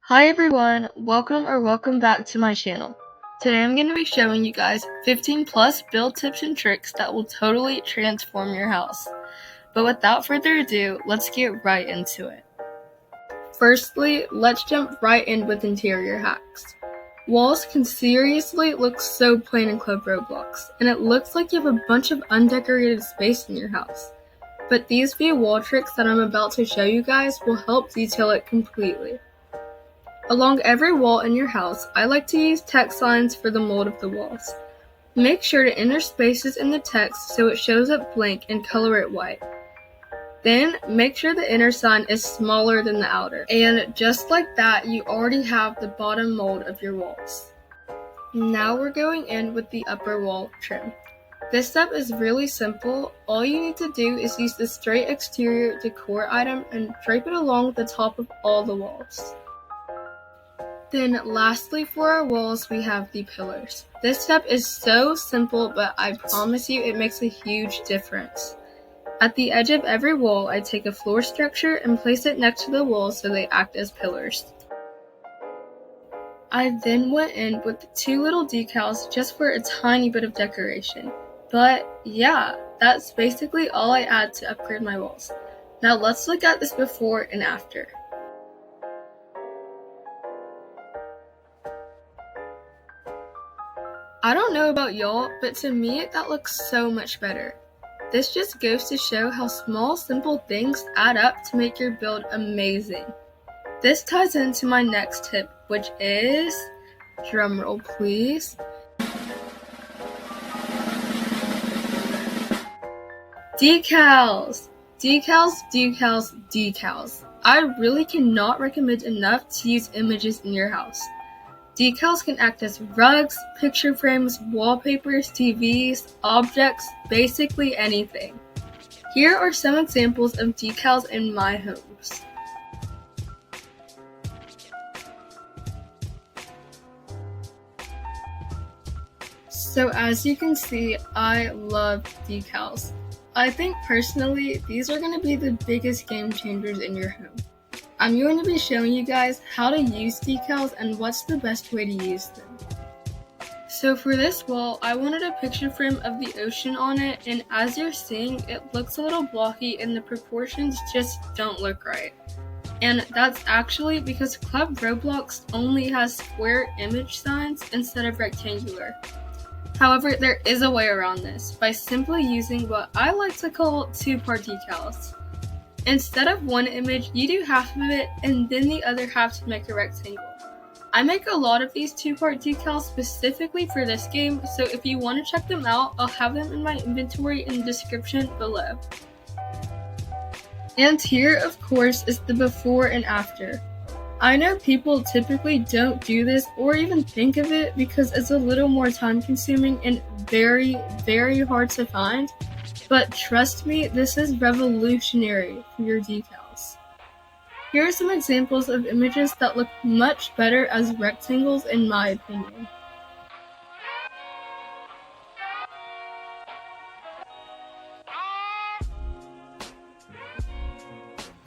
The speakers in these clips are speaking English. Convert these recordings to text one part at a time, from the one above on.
Hi everyone, welcome back to my channel. Today I'm going to be showing you guys 15 plus build tips and tricks that will totally transform your house. But without further ado, let's get right into it. Firstly, let's jump right in with interior hacks. Walls can seriously look so plain in Club Roblox, and it looks like you have a bunch of undecorated space in your house. But these few wall tricks that I'm about to show you guys will help detail it completely. Along every wall in your house, I like to use text lines for the mold of the walls. Make sure to enter spaces in the text so it shows up blank and color it white. Then, make sure the inner sign is smaller than the outer. And just like that, you already have the bottom mold of your walls. Now we're going in with the upper wall trim. This step is really simple. All you need to do is use the straight exterior decor item and drape it along the top of all the walls. Then lastly for our walls, we have the pillars. This step is so simple, but I promise you it makes a huge difference. At the edge of every wall, I take a floor structure and place it next to the wall so they act as pillars. I then went in with 2 little decals just for a tiny bit of decoration. But yeah, that's basically all I add to upgrade my walls. Now let's look at this before and after. I don't know about y'all, but to me that looks so much better. This just goes to show how small, simple things add up to make your build amazing. This ties into my next tip, which is, drumroll please, decals! Decals, decals, decals. I really cannot recommend enough to use images in your house. Decals can act as rugs, picture frames, wallpapers, TVs, objects, basically anything. Here are some examples of decals in my homes. So as you can see, I love decals. I think personally, these are going to be the biggest game changers in your home. I'm going to be showing you guys how to use decals and what's the best way to use them. So for this wall, I wanted a picture frame of the ocean on it, and as you're seeing, it looks a little blocky and the proportions just don't look right. And that's actually because Club Roblox only has square image signs instead of rectangular. However, there is a way around this by simply using what I like to call two-part decals. Instead of one image, you do half of it and then the other half to make a rectangle. I make a lot of these two-part decals specifically for this game, so if you want to check them out, I'll have them in my inventory in the description below. And here, of course, is the before and after. I know people typically don't do this or even think of it because it's a little more time-consuming and very, very hard to find. But trust me, this is revolutionary for your decals. Here are some examples of images that look much better as rectangles in my opinion.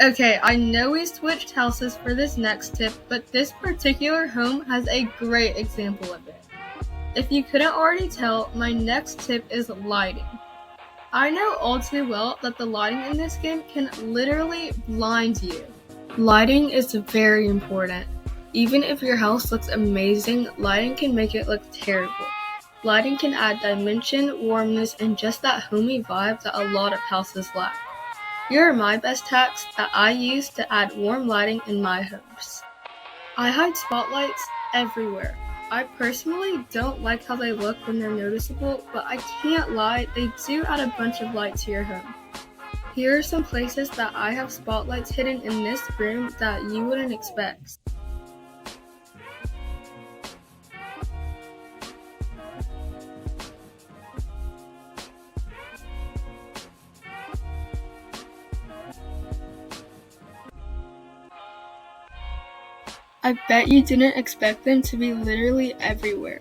Okay, I know we switched houses for this next tip, but this particular home has a great example of it. If you couldn't already tell, my next tip is lighting. I know all too well that the lighting in this game can literally blind you. Lighting is very important. Even if your house looks amazing, lighting can make it look terrible. Lighting can add dimension, warmness, and just that homey vibe that a lot of houses lack. Here are my best hacks that I use to add warm lighting in my homes. I hide spotlights everywhere. I personally don't like how they look when they're noticeable, but I can't lie, they do add a bunch of light to your home. Here are some places that I have spotlights hidden in this room that you wouldn't expect. I bet you didn't expect them to be literally everywhere.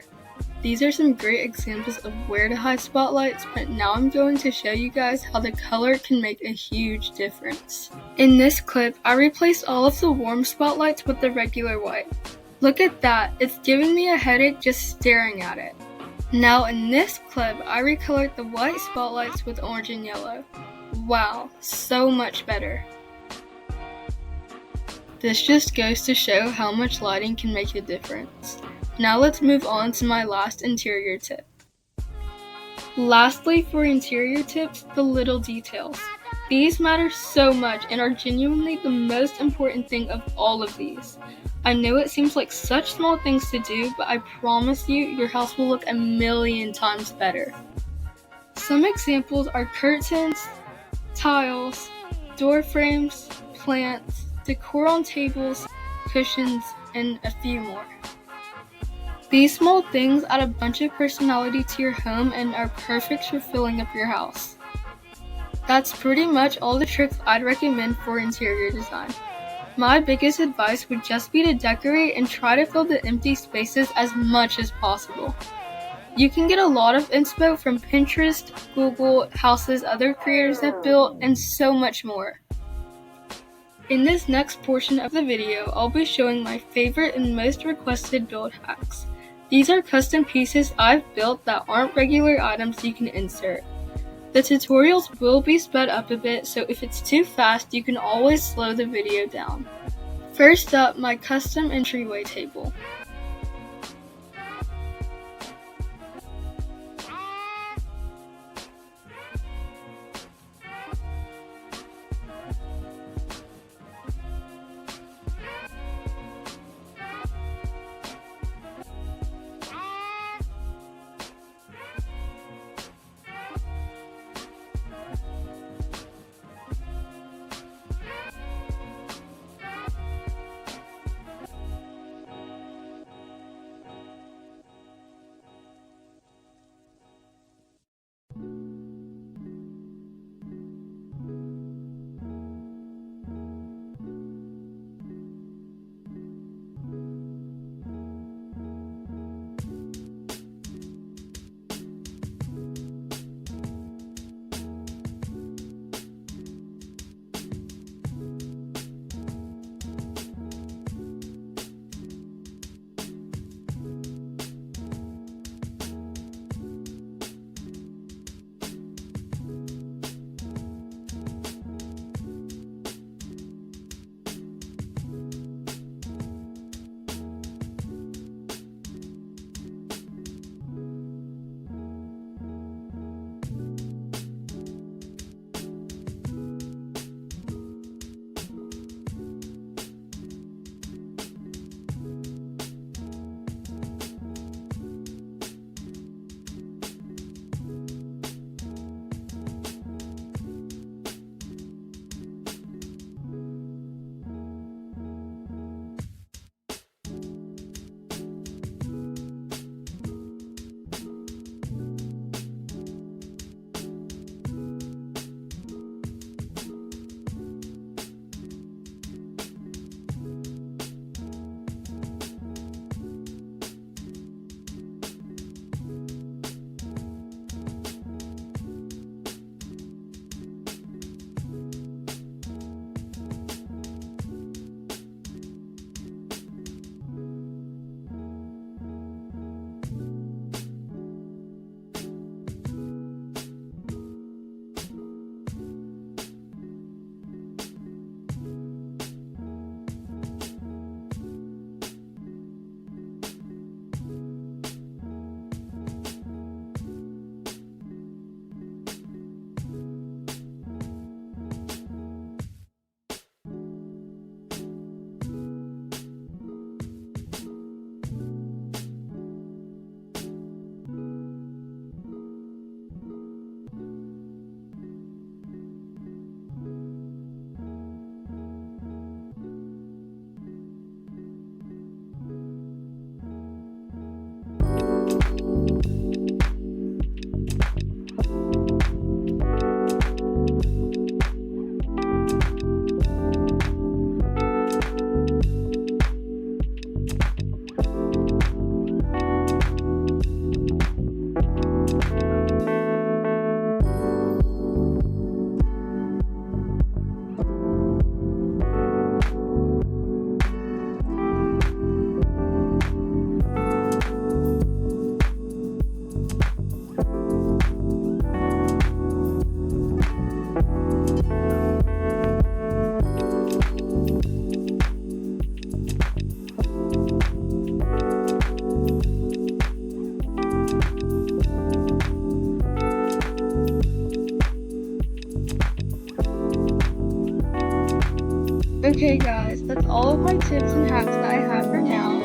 These are some great examples of where to hide spotlights, but now I'm going to show you guys how the color can make a huge difference. In this clip, I replaced all of the warm spotlights with the regular white. Look at that, it's giving me a headache just staring at it. Now in this clip, I recolored the white spotlights with orange and yellow. Wow, so much better. This just goes to show how much lighting can make a difference. Now let's move on to my last interior tip. Lastly, for interior tips, the little details. These matter so much and are genuinely the most important thing of all of these. I know it seems like such small things to do, but I promise you, your house will look a million times better. Some examples are curtains, tiles, door frames, plants, decor on tables, cushions, and a few more. These small things add a bunch of personality to your home and are perfect for filling up your house. That's pretty much all the tricks I'd recommend for interior design. My biggest advice would just be to decorate and try to fill the empty spaces as much as possible. You can get a lot of inspo from Pinterest, Google, houses other creators have built, and so much more. In this next portion of the video, I'll be showing my favorite and most requested build hacks. These are custom pieces I've built that aren't regular items you can insert. The tutorials will be sped up a bit, so if it's too fast, you can always slow the video down. First up, my custom entryway table. Okay guys, that's all of my tips and hacks that I have for now.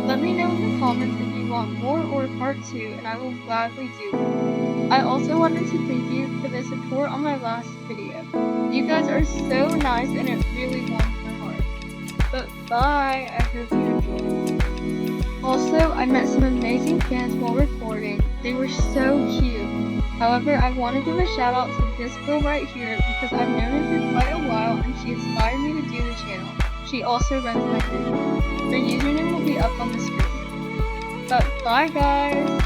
Let me know in the comments if you want more or part 2 and I will gladly do it. I also wanted to thank you for the support on my last video. You guys are so nice and it really warms my heart. But bye, I hope you enjoyed. Also, I met some amazing fans while recording. They were so cute. However, I want to give a shout out to this girl right here because I've known her for quite a while and she inspired me to do the channel. She also runs my group. Her username will be up on the screen. But bye guys!